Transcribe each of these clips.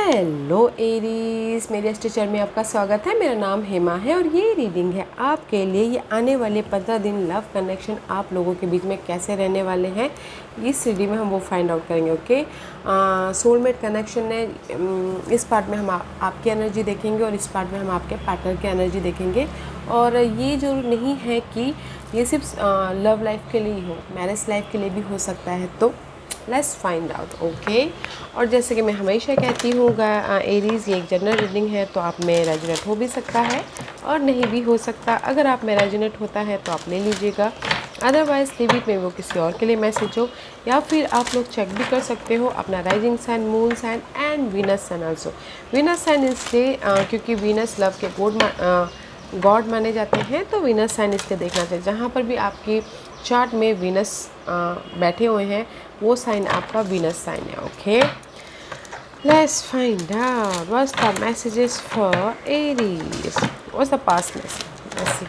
Hello Aries, मेरे teacher में आपका स्वागत है। मेरा नाम हेमा है और ये रीडिंग है आपके लिए। ये आने वाले 15 दिन लव कनेक्शन आप लोगों के बीच में कैसे रहने वाले हैं, इस रीडिंग में हम वो फाइंड आउट करेंगे। ओके, सोलमेट कनेक्शन है। इस पार्ट में हम आपकी एनर्जी देखेंगे और इस पार्ट में हम आपके पार्टनर की एनर्जी देखेंगे। और ये जो नहीं है कि ये सिर्फ लव लाइफ के लिए ही हो, मैरिज लाइफ के लिए भी हो सकता है। तो लेट्स फाइंड आउट। ओके, और जैसे कि मैं हमेशा कहती हूँ एरीज़, ये एक जनरल रीडिंग है, तो आप में रेजोनेट हो भी सकता है और नहीं भी हो सकता। अगर आप में रेजोनेट होता है तो आप ले लीजिएगा, अदरवाइज लीव इट में वो किसी और के लिए मैसेज हो। या फिर आप लोग चेक भी कर सकते हो अपना rising sign, moon sign and Venus sign also. Venus sign इसलिए क्योंकि वीनस लव के गॉड माने जाते हैं, तो वीनस साइन इसलिए देखना चाहिए। जहाँ पर भी आपकी चार्ट में वीनस बैठे हुए हैं वो साइन आपका वीनस साइन है। Okay, let's find out what's the messages for Aries. What's the past message,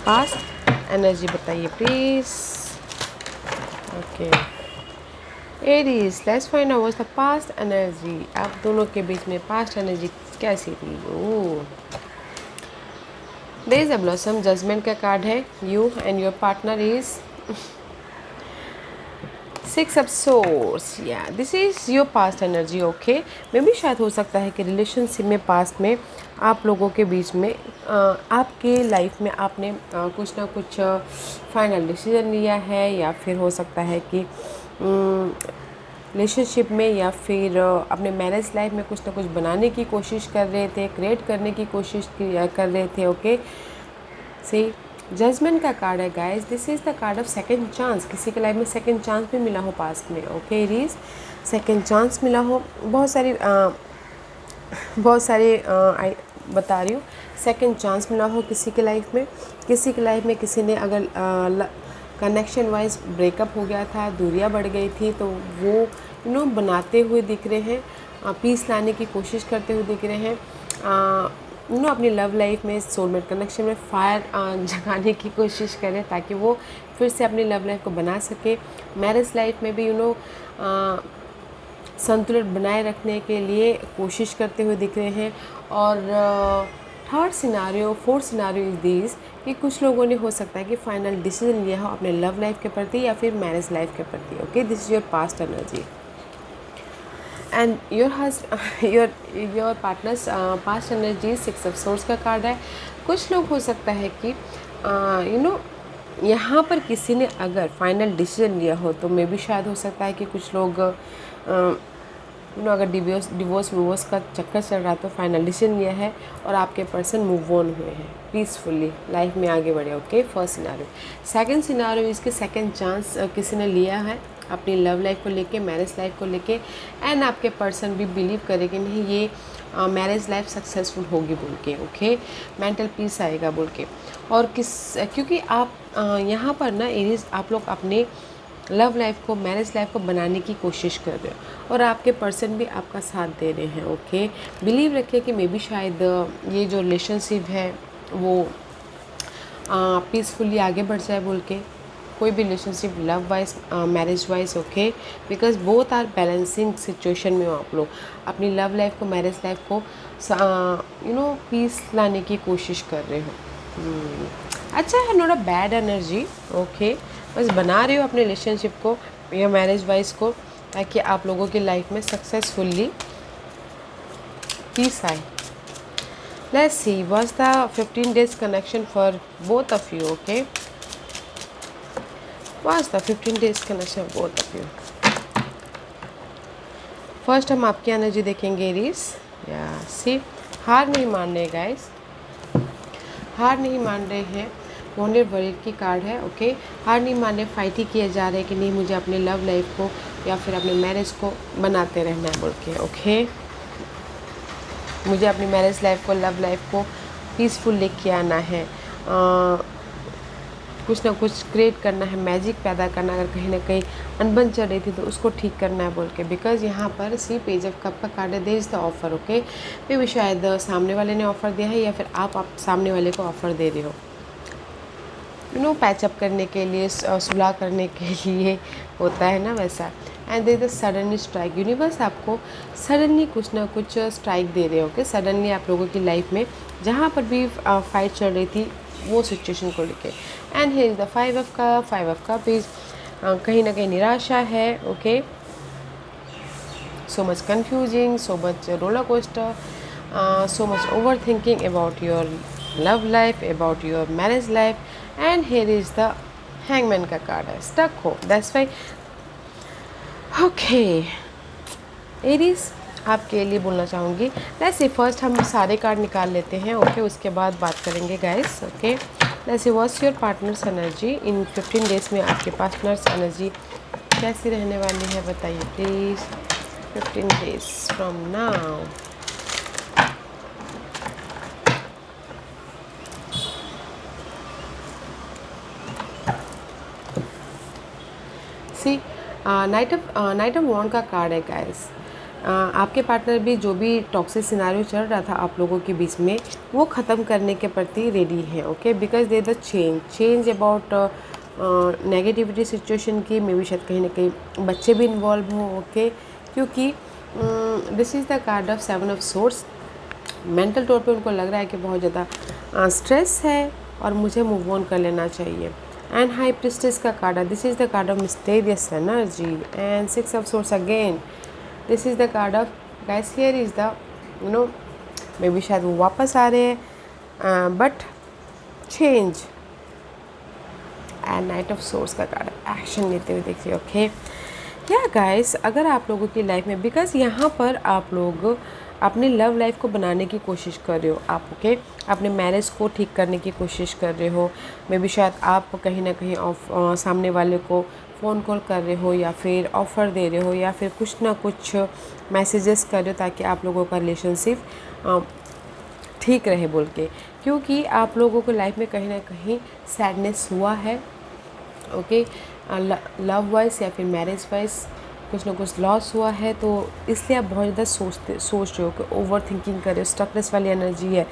past energy बताइए please. Okay Aries, let's find out what's the past energy. आप दोनों के बीच में पास्ट एनर्जी कैसी थी? Oh, there is a blossom, judgement का card है। You and your partner is six of swords. या this is your past energy. Okay, maybe शायद हो सकता है कि रिलेशनशिप में पास्ट में आप लोगों के बीच में आपके लाइफ में आपने कुछ ना कुछ फाइनल डिसीजन लिया है, या फिर हो सकता है कि रिलेशनशिप में या फिर अपने मैरिज लाइफ में कुछ ना कुछ बनाने की कोशिश कर रहे थे, क्रिएट करने की कोशिश कर रहे थे। ओके, सी जजमेंट का कार्ड है guys. This is the card of second chance. किसी के लाइफ में सेकंड चांस भी मिला हो पास्ट में। ओके एरीज, सेकंड चांस मिला हो। बहुत सारे बता रही हूँ, सेकंड चांस मिला हो किसी के लाइफ में। किसी के लाइफ में किसी ने अगर कनेक्शन वाइज ब्रेकअप हो गया था, दूरियां बढ़ गई थी, तो वो बनाते हुए दिख रहे हैं, पीस लाने की कोशिश करते हुए दिख रहे हैं। अपनी लव लाइफ में, सोलमेट कनेक्शन में फायर जगाने की कोशिश करें ताकि वो फिर से अपनी लव लाइफ को बना सके। मैरिज लाइफ में भी संतुलन बनाए रखने के लिए कोशिश करते हुए दिख रहे हैं। और third scenario, fourth scenario is this कि कुछ लोगों ने हो सकता है कि फाइनल डिसीजन लिया हो अपने लव लाइफ के प्रति या फिर मैरिज लाइफ के प्रति। Okay, this is your past energy and your partners past energy. Six of source का कार्ड है। कुछ लोग हो सकता है कि यहाँ पर किसी ने अगर फाइनल डिसीजन लिया हो, तो मे भी शायद हो सकता है कि कुछ लोग अगर डिवोर्स का चक्कर चल रहा है तो फाइनल डिसीजन लिया है और आपके पर्सन मूव ऑन हुए हैं, पीसफुली लाइफ में आगे बढ़े। Okay, first scenario. Second scenario, इसके सेकंड चांस किसी ने लिया है अपनी लव लाइफ को लेके, मैरिज लाइफ को लेके, एंड आपके पर्सन भी बिलीव करे कि नहीं ये मैरिज लाइफ सक्सेसफुल होगी बोल के। ओके, मेंटल पीस आएगा बोल के। और क्योंकि आप यहाँ पर ना एरीज, आप लोग अपने लव लाइफ को, मैरिज लाइफ को बनाने की कोशिश कर रहे हो और आपके पर्सन भी आपका साथ दे रहे हैं। ओके, बिलीव रखिए कि मे बी शायद ये जो रिलेशनशिप है वो पीसफुली आगे बढ़ जाए बोल के। कोई भी relationship love wise, marriage wise. Okay, because both are balancing situation में हो आप लोग अपनी लव लाइफ को, मैरिज लाइफ को पीस लाने की कोशिश कर रहे हो। अच्छा है, not a bad energy. Okay, बस बना रहे हो अपने रिलेशनशिप को या मैरिज वाइज को ताकि आप लोगों की लाइफ में सक्सेसफुली पीस आए। Let's see what's the 15 days connection for both of you. Okay, what's the 15 days connection for both of you? First हम आपकी एनर्जी देखेंगे एरीज। या सी, हार नहीं मान रहे गाइस, हार नहीं मान रहे हैं। वॉन्डेड वॉरियर की कार्ड है। ओके, हार नहीं मान रहे, फाइट ही किए जा रहे हैं कि नहीं मुझे अपने लव लाइफ को या फिर अपने मैरिज को बनाते रहना है बोल के। ओके, मुझे अपनी मैरिज लाइफ को, लव लाइफ को पीसफुल लेके आना है, कुछ ना कुछ क्रिएट करना है, मैजिक पैदा करना। अगर कहीं ना कहीं अनबन चल रही थी तो उसको ठीक करना है बोल के। बिकॉज यहाँ पर सी पेज ऑफ कप का कार्ड है, there is the offer. Okay, maybe शायद सामने वाले ने ऑफ़र दिया है या फिर आप सामने वाले को ऑफ़र दे रहे हो। पैचअप करने के लिए, सुलह करने के लिए होता है ना वैसा। And there is the sudden strike. Universe आपको सडनली कुछ ना कुछ स्ट्राइक दे रहे हो। ओके, सडनली आप लोगों की लाइफ में जहाँ पर भी फाइट चल रही थी वो सिचुएशन को लेके। And here is the 5 of cup is कहीं ना कहीं निराशा है। Okay, so much confusing, so much roller coaster, so much overthinking about your love life, about your marriage life. And here is the hangman का card है, stuck हो, that's why। okay, Aries आपके लिए बोलना चाहूँगी। लेट्स सी, फर्स्ट हम सारे card निकाल लेते हैं। ओके, उसके बाद बात करेंगे guys. Okay, let's see what's your partner's energy in 15 days में। आपके पार्टनर्स एनर्जी कैसी रहने वाली है बताइए please. 15 days from now। See, knight of wand का कार्ड है गाइस। आपके पार्टनर भी जो भी टॉक्सिक सिनारियो चल रहा था आप लोगों के बीच में वो ख़त्म करने के प्रति रेडी है। Okay, because they the change about negativity situation की। मे बी शायद कहीं ना कहीं बच्चे भी इन्वॉल्व हों। ओके, क्योंकि this is the card of 7 of source. Mental तौर पे उनको लग रहा है कि बहुत ज़्यादा स्ट्रेस है और मुझे मूव ऑन कर लेना चाहिए। एंड हाई प्रिस्टेस का कार्ड है। This is the card of mysterious energy. And 6 of source again. This is the card of guys, here is the maybe शायद वो वापस आ रहे हैं but change. And night of source का card है, action लेते हुए देखिए। ओके, क्या गाइस, अगर आप लोगों की लाइफ में, बिकॉज यहाँ पर आप लोग अपनी लव लाइफ को बनाने की कोशिश कर रहे हो आप। ओके, अपने मैरिज को ठीक करने की कोशिश कर रहे हो। मे बी शायद आप कहीं ना कहीं सामने वाले को फ़ोन कॉल कर रहे हो या फिर ऑफ़र दे रहे हो या फिर कुछ ना कुछ मैसेजेस कर रहे हो ताकि आप लोगों का रिलेशनशिप ठीक रहे बोल के, क्योंकि आप लोगों को लाइफ में कहीं ना कहीं सैडनेस हुआ है। ओके, लव वाइज या फिर मैरिज वाइज कुछ ना कुछ लॉस हुआ है, तो इसलिए आप बहुत ज़्यादा सोच रहे हो कि ओवर थिंकिंग कर रहे हो। स्टकनेस वाली एनर्जी है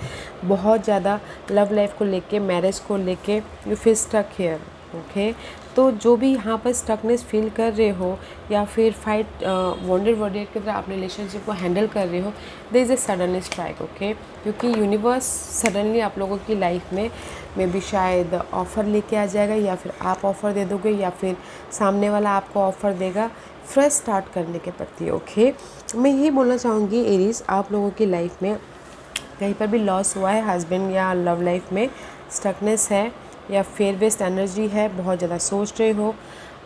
बहुत ज़्यादा लव लाइफ को लेके, मैरिज को लेके। You feel stuck here. Okay, तो जो भी यहाँ पर स्टकनेस फील कर रहे हो या फिर फाइट वॉन्डेड वर्डेड की तरह अपने रिलेशनशिप को हैंडल कर रहे हो, there is a sudden strike. Okay, क्योंकि यूनिवर्स सडनली आप लोगों की लाइफ में भी शायद ऑफ़र लेके आ जाएगा या फिर आप ऑफ़र दे दोगे या फिर सामने वाला आपको ऑफ़र देगा फ्रेश स्टार्ट करने के प्रति। ओके, मैं यही बोलना चाहूँगी एरीज, आप लोगों की लाइफ में कहीं पर भी लॉस हुआ है हस्बैंड या लव लाइफ में, स्टकनेस है या फेयर वेस्ट एनर्जी है, बहुत ज़्यादा सोच रहे हो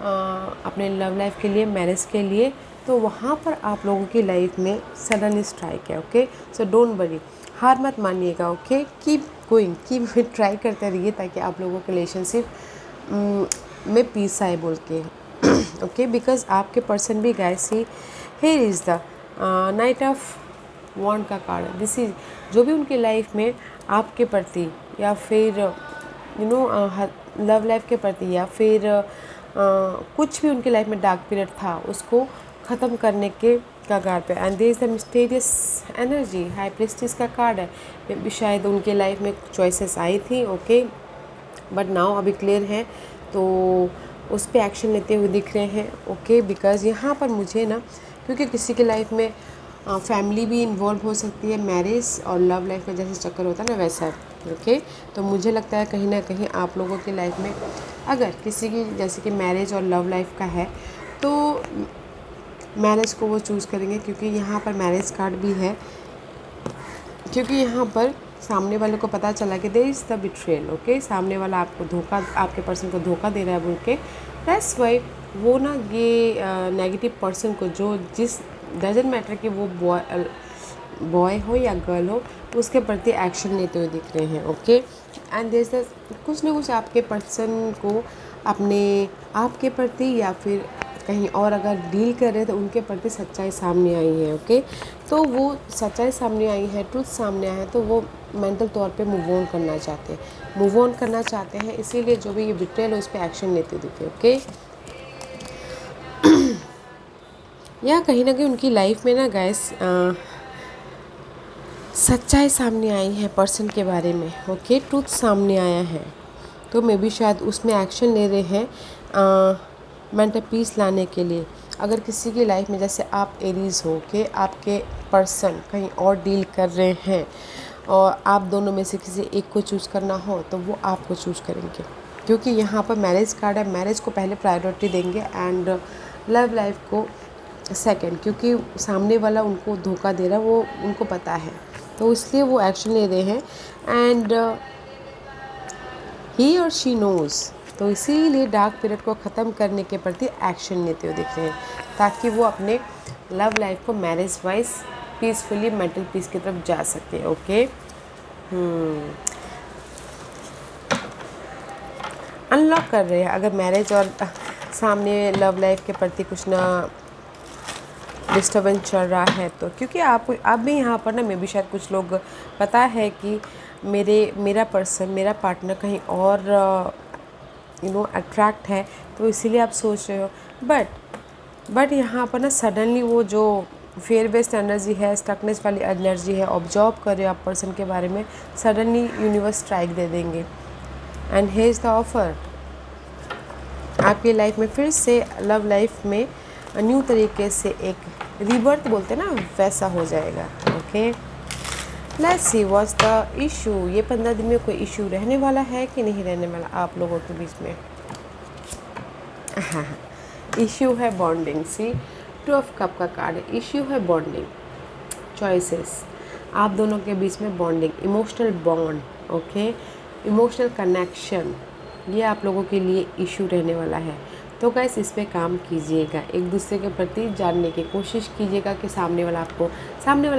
अपने लव लाइफ के लिए, मैरिज के लिए, तो वहाँ पर आप लोगों की लाइफ में सडन स्ट्राइक है। ओके, सो डोंट वरी, हार मत मानिएगा। Okay, keep going, keep try करते रहिए ताकि आप लोगों के रिलेशनशिप में पीस आए बोल के। ओके, बिकॉज आपके पर्सन भी गाइस ही, here is the knight of wand का कार्ड। दिस इज जो भी उनकी लाइफ में आपके प्रति या फिर लव लाइफ के प्रति या फिर कुछ भी उनकी लाइफ में डार्क पीरियड था उसको ख़त्म करने के कगार पे। And there is the mysterious energy, high priestess का कार्ड है। भी शायद उनके लाइफ में चॉइसेस आई थी। ओके, बट नाउ अभी क्लियर है तो उस पर एक्शन लेते हुए दिख रहे हैं। ओके, बिकॉज़ यहाँ पर मुझे ना, क्योंकि किसी की लाइफ में फैमिली भी इन्वॉल्व हो सकती है, मैरिज और लव लाइफ में जैसे चक्कर होता है ना वैसा। ओके, तो मुझे लगता है कहीं ना कहीं आप लोगों की लाइफ में अगर किसी की जैसे कि मैरिज और लव लाइफ का है तो मैरिज को वो चूज़ करेंगे, क्योंकि यहाँ पर मैरिज कार्ड भी है, क्योंकि यहाँ पर सामने वाले को पता चला कि there is the betrayal. Okay, सामने वाला आपको धोखा, आपके पर्सन को धोखा दे रहा है बोल के, दैट्स वाई वो ना ये नेगेटिव पर्सन को, जो जिस डजंट मैटर कि वो बॉय हो या गर्ल हो, उसके प्रति एक्शन लेते हुए दिख रहे हैं। ओके, एंड देयर इज कुछ ना कुछ आपके पर्सन को अपने आपके प्रति या फिर कहीं और अगर डील कर रहे हैं तो उनके प्रति सच्चाई सामने आई है। ओके, तो वो सच्चाई सामने आई है, ट्रुथ सामने आया है, तो वो मेंटल तौर पे मूव ऑन करना चाहते हैं, इसीलिए जो भी ये बिट्रेयल है उस पर एक्शन लेते दिखे। ओके, या कहीं ना कहीं उनकी लाइफ में ना गाइस सच्चाई सामने आई है पर्सन के बारे में। ओके, ट्रूथ सामने आया है, तो मे बी शायद उसमें एक्शन ले रहे हैं मेंटल पीस लाने के लिए। अगर किसी की लाइफ में जैसे आप एरीज हो के आपके पर्सन कहीं और डील कर रहे हैं और आप दोनों में से किसी एक को चूज़ करना हो तो वो आपको चूज़ करेंगे, क्योंकि यहाँ पर मैरिज कार्ड है। मैरिज को पहले प्रायोरिटी देंगे एंड लव लाइफ को सेकंड, क्योंकि सामने वाला उनको धोखा दे रहा है, वो उनको पता है, तो इसलिए वो एक्शन ले रहे हैं एंड ही और शी नोज़। तो इसीलिए डार्क पीरियड को ख़त्म करने के प्रति एक्शन लेते हुए दिख रहे हैं, ताकि वो अपने लव लाइफ को marriage wise peacefully mental peace की तरफ जा सके। ओके, अनलॉक कर रहे हैं अगर मैरिज और सामने लव लाइफ के प्रति कुछ ना डिस्टर्बेंस चल रहा है तो, क्योंकि आप भी यहाँ पर ना मे भी शायद कुछ लोग पता है कि मेरा पर्सन मेरा पार्टनर कहीं और अट्रैक्ट है, तो इसीलिए आप सोच रहे हो। बट यहाँ पर ना सडनली वो जो फेयर बेस्ड एनर्जी है, स्टकनेस वाली एनर्जी है, ऑब्जर्व कर रहे हो आप पर्सन के बारे में, सडनली यूनिवर्स स्ट्राइक दे देंगे and here is the offer. आपकी लाइफ में फिर से लव लाइफ में न्यू तरीके से एक रीबर्थ बोलते हैं ना, वैसा हो जाएगा। Okay, let's see what's the issue. ये 15 दिन में कोई इशू रहने वाला है कि नहीं रहने वाला आप लोगों के बीच में? हाँ, इशू है बॉन्डिंग। सी 2 ऑफ कप का कार्ड है, इशू है बॉन्डिंग, चॉइसेस, आप दोनों के बीच में bonding, emotional bond, okay, emotional connection, ये आप लोगों के लिए इशू रहने वाला है। तो गाइस इस पे काम कीजिएगा, एक दूसरे के प्रति जानने की कोशिश कीजिएगा कि सामने वाला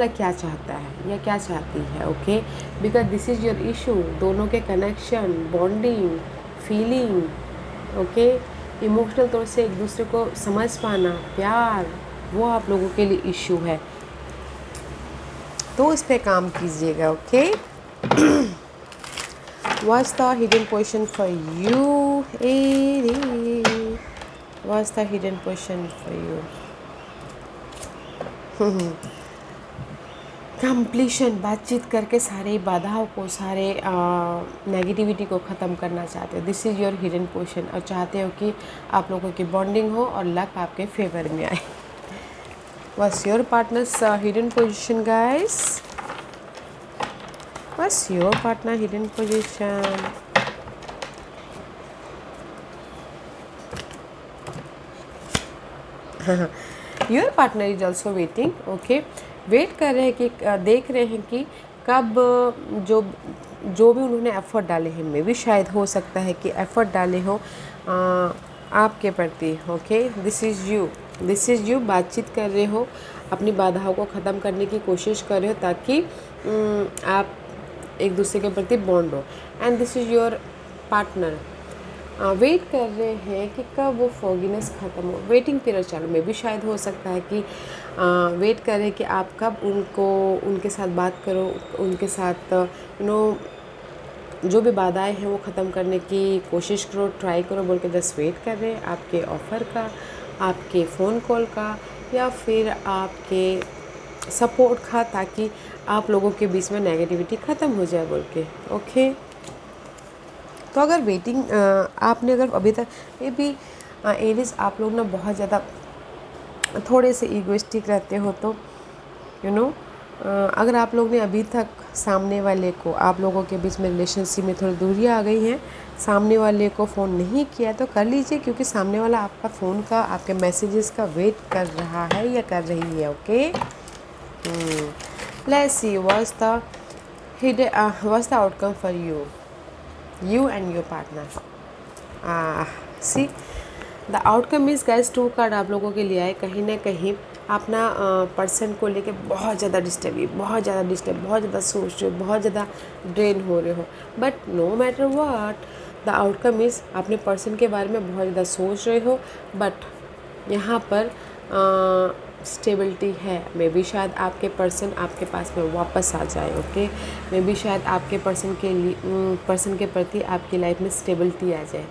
क्या चाहता है या क्या चाहती है। Okay, because this is your issue, दोनों के connection, bonding, feeling, okay, emotional तौर से एक दूसरे को समझ पाना, प्यार, वो आप लोगों के लिए इशू है, तो इस पे काम कीजिएगा। Okay, What's the hidden position for you, Aries? What's the hidden position for you? Completion, बातचीत करके सारे बाधाओं को, सारे नेगेटिविटी को ख़त्म करना चाहते हो। This is your hidden position, और चाहते हो कि आप लोगों की बॉन्डिंग हो और लक आपके फेवर में आए। What's your partner's hidden position, guys? What's your partner hidden position? Your partner is also waiting. Okay, wait कर रहे हैं कि देख रहे हैं कि कब जो भी उन्होंने एफर्ट डाले हैं, में भी शायद हो सकता है कि एफर्ट डाले हो आपके प्रति। ओके, दिस इज़ यू, बातचीत कर रहे हो, अपनी बाधाओं को ख़त्म करने की कोशिश कर रहे हो ताकि आप एक दूसरे के प्रति बॉन्ड हो। And this is your partner, wait कर रहे हैं कि कब वो फॉगिनेस ख़त्म हो, वेटिंग पीरियड चालू में भी शायद हो सकता है कि वेट कर रहे हैं कि आप कब उनके साथ बात करो, उनके साथ जो भी बाधाएं हैं वो ख़त्म करने की कोशिश करो, ट्राई करो बोल के जस्ट वेट कर रहे हैं आपके ऑफ़र का, आपके फ़ोन कॉल का, या फिर आपके सपोर्ट का, ताकि आप लोगों के बीच में नेगेटिविटी ख़त्म हो जाए बोल के। ओके, तो अगर वेटिंग आपने अगर अभी तक मे बी एरीज आप लोग ना बहुत ज़्यादा थोड़े से ईगोइस्टिक रहते हो, तो अगर आप लोग ने अभी तक सामने वाले को, आप लोगों के बीच में रिलेशनशिप में थोड़ी दूरियाँ आ गई हैं, सामने वाले को फ़ोन नहीं किया तो कर लीजिए, क्योंकि सामने वाला आपका फ़ोन का, आपके मैसेजेस का वेट कर रहा है या कर रही है। Okay, let's see what's the outcome for you and your partner. See the outcome is guys 2 card आप लोगों के लिए आए। कहीं ना कहीं अपना पर्सन को लेके बहुत ज़्यादा बहुत ज़्यादा सोच रहे हो, बहुत ज़्यादा ड्रेन हो रहे हो, but no matter what the outcome is, अपने पर्सन के बारे में बहुत ज़्यादा सोच रहे हो, बट यहाँ पर स्टेबिलिटी है। मे बी शायद आपके पर्सन आपके पास में वापस आ जाए। ओके, मे बी शायद आपके पर्सन के प्रति आपकी लाइफ में स्टेबिलिटी आ जाए।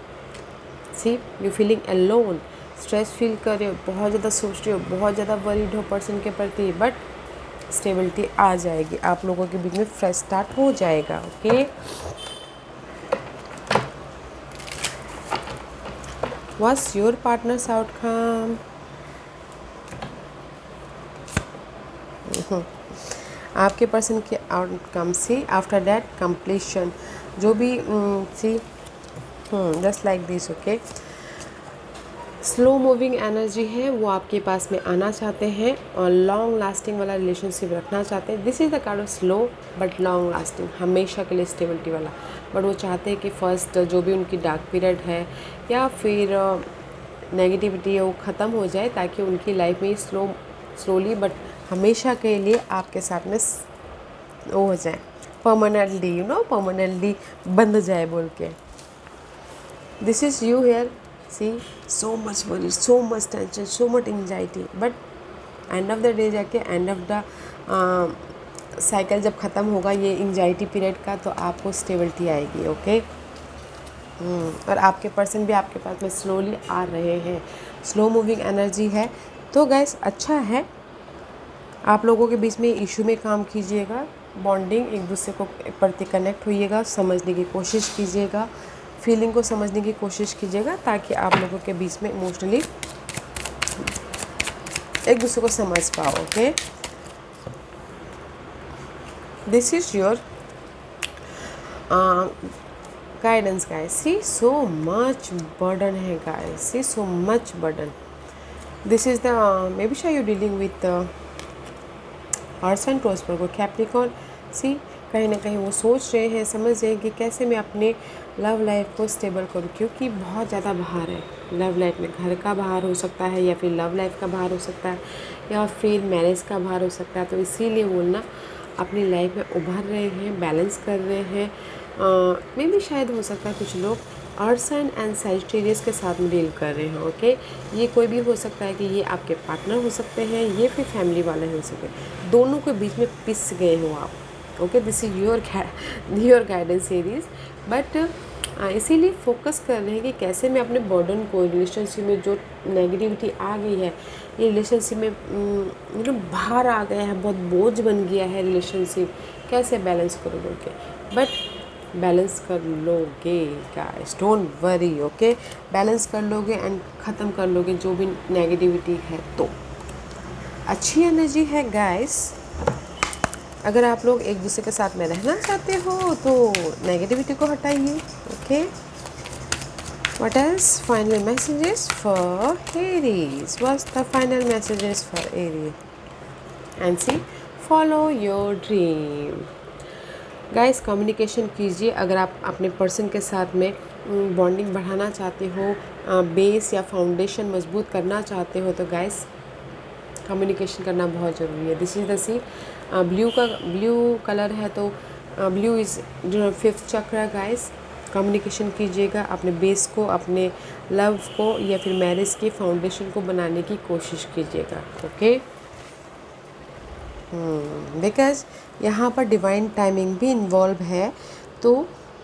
See you feeling alone, stress feel कर रहे हो, बहुत ज़्यादा सोच रहे हो, बहुत ज़्यादा वरीड हो पर्सन के प्रति, बट स्टेबिलिटी आ जाएगी, आप लोगों के बीच में फ्रेश स्टार्ट हो जाएगा। Okay, what's your partner's outcome? आपके पर्सन के outcome see after that completion, जो भी see just like this, okay. Slow moving energy है वो आपके पास में आना चाहते हैं और लॉन्ग लास्टिंग वाला रिलेशनशिप रखना चाहते हैं। This is the card of slow but long lasting, हमेशा के लिए स्टेबिलिटी वाला। बट वो चाहते हैं कि फर्स्ट जो भी उनकी डार्क पीरियड है या फिर नेगेटिविटी है वो ख़त्म हो जाए, ताकि उनकी लाइफ में स्लोली बट हमेशा के लिए आपके साथ में वो हो जाए, परमानेंटली परमानेंटली बंध जाए बोल के। This is you here, see so much worry, so much tension, so much anxiety, but end of the day जाके एंड ऑफ द साइकिल जब ख़त्म होगा ये एंजाइटी पीरियड का, तो आपको स्टेबिलिटी आएगी, ओके। और आपके पर्सन भी आपके पास में स्लोली आ रहे हैं, स्लो मूविंग एनर्जी है। तो गाइस अच्छा है, आप लोगों के बीच में इशू में काम कीजिएगा, बॉन्डिंग, एक दूसरे को प्रति कनेक्ट होइएगा, समझने की कोशिश कीजिएगा, फीलिंग को समझने की कोशिश कीजिएगा, ताकि आप लोगों के बीच में इमोशनली एक दूसरे को समझ पाओ, okay. This is your guidance guys. See so much burden है guys, see so much burden. This is the maybe शायद you dealing with earth and Taurus को कैप्रिकॉर्न। सी कहीं ना कहीं वो सोच रहे हैं, समझ रहे हैं कि कैसे मैं अपने लव लाइफ को स्टेबल करूं, क्योंकि बहुत ज़्यादा भार है लव लाइफ में। घर का भार हो सकता है, या फिर लव लाइफ का भार हो सकता है, या फिर मैरिज का भार हो सकता है। तो इसीलिए वो ना अपनी लाइफ में उभर रहे हैं, बैलेंस कर रहे हैं। मे भी शायद हो सकता है कुछ लोग अर्थ साइन एंड सैजिटेरियस के साथ में डील कर रहे हैं, ओके। ये कोई भी हो सकता है कि ये आपके पार्टनर हो सकते हैं, ये फिर फैमिली वाले हो सकते हैं, दोनों के बीच में पिस गए हो आप, okay. This is your guidance series. But इसीलिए फोकस कर रहे हैं कि कैसे मैं अपने बर्डन को, रिलेशनशिप में जो नेगेटिविटी आ गई है, ये रिलेशनशिप में बाहर आ गया है, बहुत बोझ बन गया है रिलेशनशिप, कैसे बैलेंस करो बोल के। बट बैलेंस कर लोगे guys, don't worry, okay. Balance कर लोगे एंड ख़त्म कर लोगे जो भी नेगेटिविटी है। तो अच्छी एनर्जी है गाइस। अगर आप लोग एक दूसरे के साथ में रहना चाहते हो तो नेगेटिविटी को हटाइए, okay. What else? Final messages for Aries. What's the final messages for Aries? And see follow your dream. Guys communication कीजिए। अगर आप अपने पर्सन के साथ में बॉन्डिंग बढ़ाना चाहते हो, बेस या फाउंडेशन मजबूत करना चाहते हो, तो गाइस कम्युनिकेशन करना बहुत ज़रूरी है। This is the sea blue colour है, तो ब्लू इज़ जो 5th चक्र। गाइस कम्युनिकेशन कीजिएगा, अपने बेस को, अपने लव को या फिर मैरिज की फाउंडेशन को बनाने की कोशिश कीजिएगा, ओके। बिकॉज यहाँ पर डिवाइन टाइमिंग भी इन्वॉल्व है। तो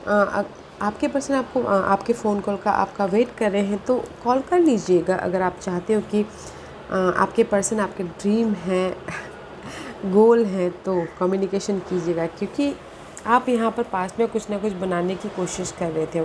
आपके पर्सन आपको आपके फ़ोन कॉल का आपका वेट कर रहे हैं, तो कॉल कर लीजिएगा अगर आप चाहते हो कि आपके पर्सन आपके ड्रीम हैं, गोल हैं, तो कम्युनिकेशन कीजिएगा, क्योंकि आप यहाँ पर पास में कुछ ना कुछ बनाने की कोशिश कर रहे थे,